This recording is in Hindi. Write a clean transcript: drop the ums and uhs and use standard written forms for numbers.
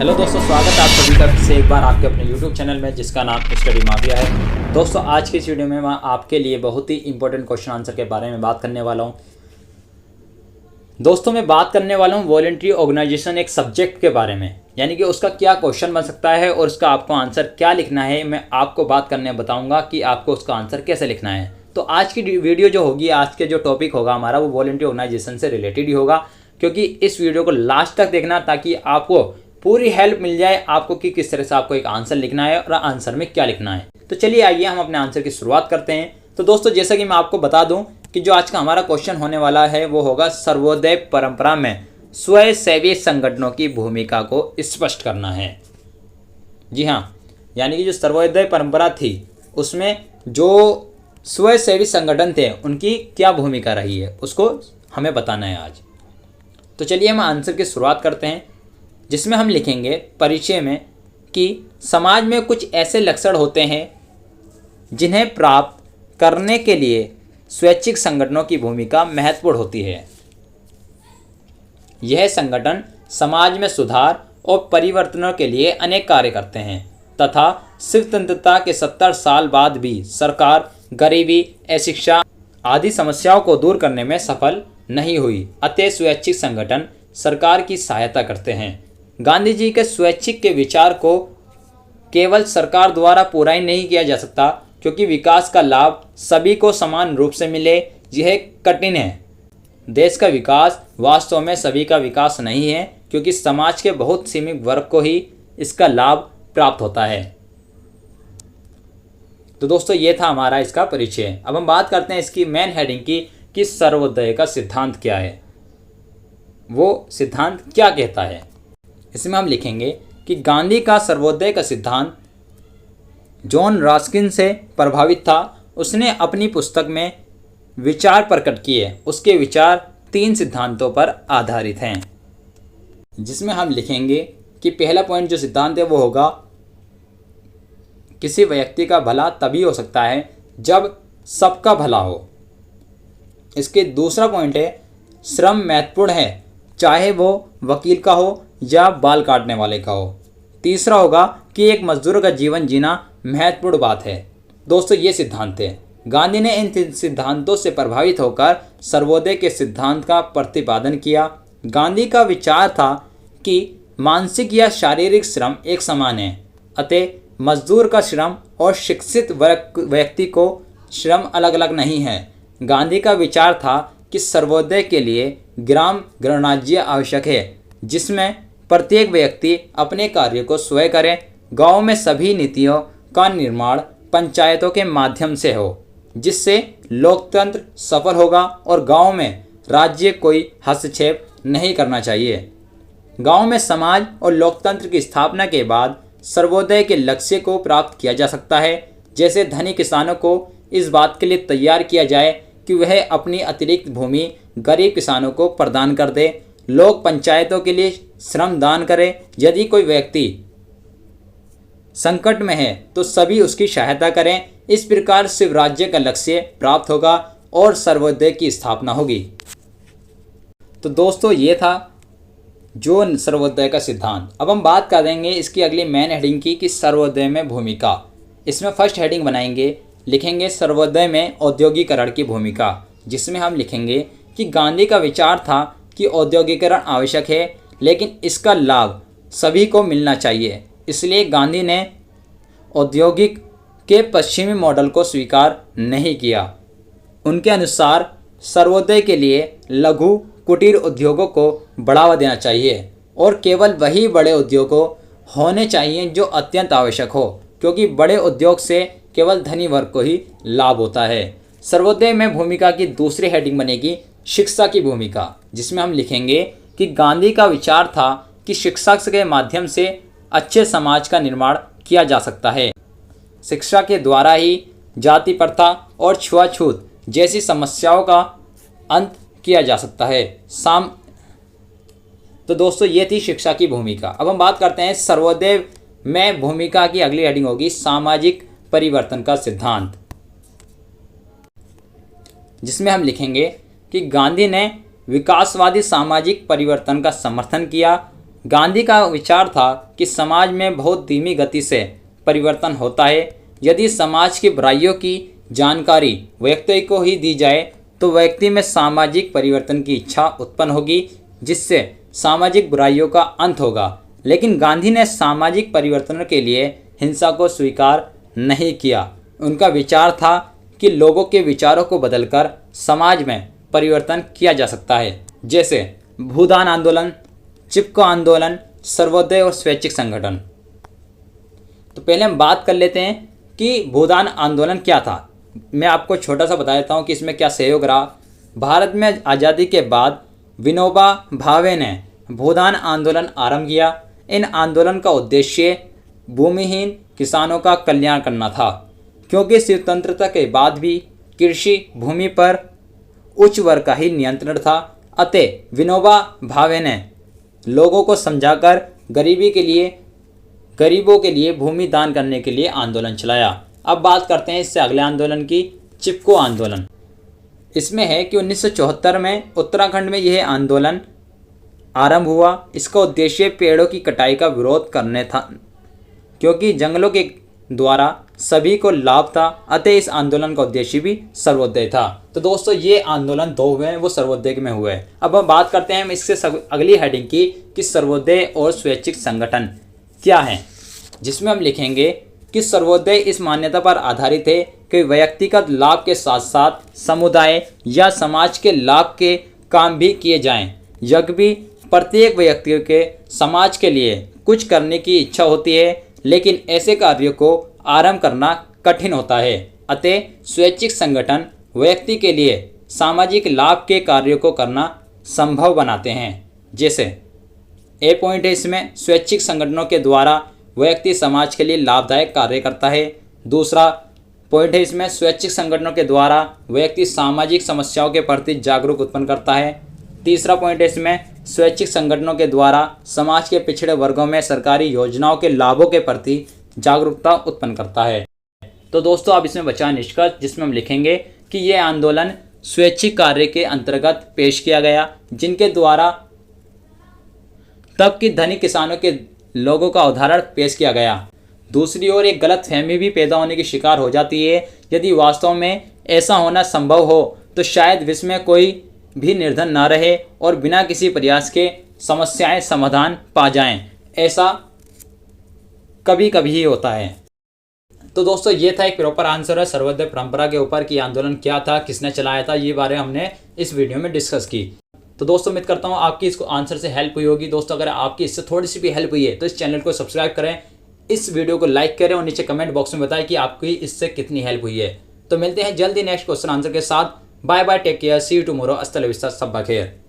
हेलो दोस्तों, स्वागत है आप सभी का फिर से एक बार आपके अपने YouTube चैनल में जिसका नाम स्टडी माफिया है। दोस्तों, आज की इस वीडियो में मैं आपके लिए बहुत ही इंपॉर्टेंट क्वेश्चन आंसर के बारे में बात करने वाला हूं। दोस्तों, मैं बात करने वाला हूं वॉलंटरी ऑर्गेनाइजेशन एक सब्जेक्ट के बारे में, यानी कि उसका क्या क्वेश्चन बन सकता है और उसका आपको आंसर क्या लिखना है। मैं आपको बात करने बताऊँगा कि आपको उसका आंसर कैसे लिखना है। तो आज की वीडियो जो होगी, आज के जो टॉपिक होगा हमारा, वो वॉलंटरी ऑर्गेनाइजेशन से रिलेटेड ही होगा, क्योंकि इस वीडियो को लास्ट तक देखना ताकि आपको पूरी हेल्प मिल जाए आपको कि किस तरह से आपको एक आंसर लिखना है और आंसर में क्या लिखना है। तो चलिए आइए हम अपने आंसर की शुरुआत करते हैं। तो दोस्तों, जैसा कि मैं आपको बता दूं कि जो आज का हमारा क्वेश्चन होने वाला है वो होगा सर्वोदय परंपरा में स्वयंसेवी संगठनों की भूमिका को स्पष्ट करना है। जी हाँ, यानी कि जो सर्वोदय परंपरा थी उसमें जो स्वयंसेवी संगठन थे उनकी क्या भूमिका रही है उसको हमें बताना है आज। तो चलिए हम आंसर की शुरुआत करते हैं, जिसमें हम लिखेंगे परिचय में कि समाज में कुछ ऐसे लक्षण होते हैं जिन्हें प्राप्त करने के लिए स्वैच्छिक संगठनों की भूमिका महत्वपूर्ण होती है। यह संगठन समाज में सुधार और परिवर्तनों के लिए अनेक कार्य करते हैं तथा स्वतंत्रता के 70 साल बाद भी सरकार गरीबी, अशिक्षा आदि समस्याओं को दूर करने में सफल नहीं हुई। अतः स्वैच्छिक संगठन सरकार की सहायता करते हैं। गांधी जी के स्वैच्छिक के विचार को केवल सरकार द्वारा पूरा ही नहीं किया जा सकता, क्योंकि विकास का लाभ सभी को समान रूप से मिले यह कठिन है। देश का विकास वास्तव में सभी का विकास नहीं है, क्योंकि समाज के बहुत सीमित वर्ग को ही इसका लाभ प्राप्त होता है। तो दोस्तों, ये था हमारा इसका परिचय। अब हम बात करते हैं इसकी मेन हेडिंग की कि सर्वोदय का सिद्धांत क्या है, वो सिद्धांत क्या कहता है। इसमें हम लिखेंगे कि गांधी का सर्वोदय का सिद्धांत जॉन रस्किन से प्रभावित था। उसने अपनी पुस्तक में विचार प्रकट किए। उसके विचार 3 सिद्धांतों पर आधारित हैं, जिसमें हम लिखेंगे कि पहला पॉइंट जो सिद्धांत है वो होगा किसी व्यक्ति का भला तभी हो सकता है जब सबका भला हो। इसके दूसरा पॉइंट है श्रम महत्वपूर्ण है, चाहे वो वकील का हो या बाल काटने वाले का हो। तीसरा होगा कि एक मजदूर का जीवन जीना महत्वपूर्ण बात है। दोस्तों, ये सिद्धांत है। गांधी ने इन सिद्धांतों से प्रभावित होकर सर्वोदय के सिद्धांत का प्रतिपादन किया। गांधी का विचार था कि मानसिक या शारीरिक श्रम एक समान है, अतः मजदूर का श्रम और शिक्षित व्यक्ति को श्रम अलग अलग नहीं है। गांधी का विचार था कि सर्वोदय के लिए ग्राम गणराज्य आवश्यक है, जिसमें प्रत्येक व्यक्ति अपने कार्य को स्वयं करे। गांव में सभी नीतियों का निर्माण पंचायतों के माध्यम से हो, जिससे लोकतंत्र सफल होगा और गांव में राज्य कोई हस्तक्षेप नहीं करना चाहिए। गांव में समाज और लोकतंत्र की स्थापना के बाद सर्वोदय के लक्ष्य को प्राप्त किया जा सकता है। जैसे धनी किसानों को इस बात के लिए तैयार किया जाए कि वह अपनी अतिरिक्त भूमि गरीब किसानों को प्रदान कर दे। लोग पंचायतों के लिए श्रम दान करें। यदि कोई व्यक्ति संकट में है तो सभी उसकी सहायता करें। इस प्रकार शिव राज्य का लक्ष्य प्राप्त होगा और सर्वोदय की स्थापना होगी। तो दोस्तों, ये था जो सर्वोदय का सिद्धांत। अब हम बात करेंगे इसकी अगली मेन हेडिंग की कि सर्वोदय में भूमिका। इसमें फर्स्ट हेडिंग बनाएंगे, लिखेंगे सर्वोदय में औद्योगिकरण की भूमिका, जिसमें हम लिखेंगे कि गांधी का विचार था कि औद्योगिकरण आवश्यक है, लेकिन इसका लाभ सभी को मिलना चाहिए। इसलिए गांधी ने औद्योगिक के पश्चिमी मॉडल को स्वीकार नहीं किया। उनके अनुसार सर्वोदय के लिए लघु कुटीर उद्योगों को बढ़ावा देना चाहिए और केवल वही बड़े उद्योगों होने चाहिए जो अत्यंत आवश्यक हो, क्योंकि बड़े उद्योग से केवल धनी वर्ग को ही लाभ होता है। सर्वोदय में भूमिका की दूसरी हेडिंग बनेगी शिक्षा की भूमिका, जिसमें हम लिखेंगे कि गांधी का विचार था कि शिक्षा के माध्यम से अच्छे समाज का निर्माण किया जा सकता है। शिक्षा के द्वारा ही जाति प्रथा और छुआछूत जैसी समस्याओं का अंत किया जा सकता है। तो दोस्तों, ये थी शिक्षा की भूमिका। अब हम बात करते हैं सर्वोदय में भूमिका की अगली हेडिंग होगी सामाजिक परिवर्तन का सिद्धांत, जिसमें हम लिखेंगे कि गांधी ने विकासवादी सामाजिक परिवर्तन का समर्थन किया। गांधी का विचार था कि समाज में बहुत धीमी गति से परिवर्तन होता है। यदि समाज की बुराइयों की जानकारी व्यक्ति को ही दी जाए तो व्यक्ति में सामाजिक परिवर्तन की इच्छा उत्पन्न होगी, जिससे सामाजिक बुराइयों का अंत होगा। लेकिन गांधी ने सामाजिक परिवर्तन के लिए हिंसा को स्वीकार नहीं किया। उनका विचार था कि लोगों के विचारों को बदलकर समाज में परिवर्तन किया जा सकता है, जैसे भूदान आंदोलन, चिपको आंदोलन, सर्वोदय और स्वैच्छिक संगठन। तो पहले हम बात कर लेते हैं कि भूदान आंदोलन क्या था। मैं आपको छोटा सा बता देता हूँ कि इसमें क्या सहयोग रहा। भारत में आज़ादी के बाद विनोबा भावे ने भूदान आंदोलन आरंभ किया। इन आंदोलन का उद्देश्य भूमिहीन किसानों का कल्याण करना था, क्योंकि स्वतंत्रता के बाद भी कृषि भूमि पर उच्च वर्ग का ही नियंत्रण था। अतः विनोबा भावे ने लोगों को समझाकर गरीबों के लिए भूमि दान करने के लिए आंदोलन चलाया। अब बात करते हैं इससे अगले आंदोलन की, चिपको आंदोलन। इसमें है कि 1974 में उत्तराखंड में यह आंदोलन आरंभ हुआ। इसका उद्देश्य पेड़ों की कटाई का विरोध करने था, क्योंकि जंगलों के द्वारा सभी को लाभ था। अतः इस आंदोलन का उद्देश्य भी सर्वोदय था। तो दोस्तों ये आंदोलन दो हुए हैं, वो सर्वोदय में हुए। अब हम बात करते हैं इससे अगली हेडिंग की कि सर्वोदय और स्वैच्छिक संगठन क्या है, जिसमें हम लिखेंगे कि सर्वोदय इस मान्यता पर आधारित है कि व्यक्तिगत लाभ के साथ साथ समुदाय या समाज के लाभ के काम भी किए जाएं। यह भी प्रत्येक व्यक्ति के समाज के लिए कुछ करने की इच्छा होती है, लेकिन ऐसे कार्यों को आरंभ करना कठिन होता है। अतः स्वैच्छिक संगठन व्यक्ति के लिए सामाजिक लाभ के कार्यों को करना संभव बनाते हैं। जैसे ए पॉइंट है इसमें, स्वैच्छिक संगठनों के द्वारा व्यक्ति समाज के लिए लाभदायक कार्य करता है। दूसरा पॉइंट है इसमें, स्वैच्छिक संगठनों के द्वारा व्यक्ति सामाजिक समस्याओं के प्रति जागरूक उत्पन्न करता है। तीसरा पॉइंट है इसमें, स्वैच्छिक संगठनों के द्वारा समाज के पिछड़े वर्गों में सरकारी योजनाओं के लाभों के प्रति जागरूकता उत्पन्न करता है। तो दोस्तों अब इसमें बचा निष्कर्ष, जिसमें हम लिखेंगे कि यह आंदोलन स्वैच्छिक कार्य के अंतर्गत पेश किया गया, जिनके द्वारा तब के धनिक किसानों के लोगों का उदाहरण पेश किया गया। दूसरी ओर एक गलत फहमी भी पैदा होने की शिकार हो जाती है। यदि वास्तव में ऐसा होना संभव हो तो शायद विश्व में कोई भी निर्धन ना रहे और बिना किसी प्रयास के समस्याएं समाधान पा जाएं। ऐसा कभी कभी ही होता है। तो दोस्तों ये था एक प्रॉपर आंसर है सर्वोदय परंपरा के ऊपर कि आंदोलन क्या था, किसने चलाया था, ये बारे हमने इस वीडियो में डिस्कस की। तो दोस्तों उम्मीद करता हूँ आपकी इसको आंसर से हेल्प हुई होगी। दोस्तों अगर आपकी इससे थोड़ी सी भी हेल्प हुई है तो इस चैनल को सब्सक्राइब करें, इस वीडियो को लाइक करें और नीचे कमेंट बॉक्स में बताएं कि आपकी इससे कितनी हेल्प हुई है। तो मिलते हैं जल्दी नेक्स्ट क्वेश्चन आंसर के साथ। Bye bye, take care, see you tomorrow, अस्सलाम वालेकुम, सब बखैर।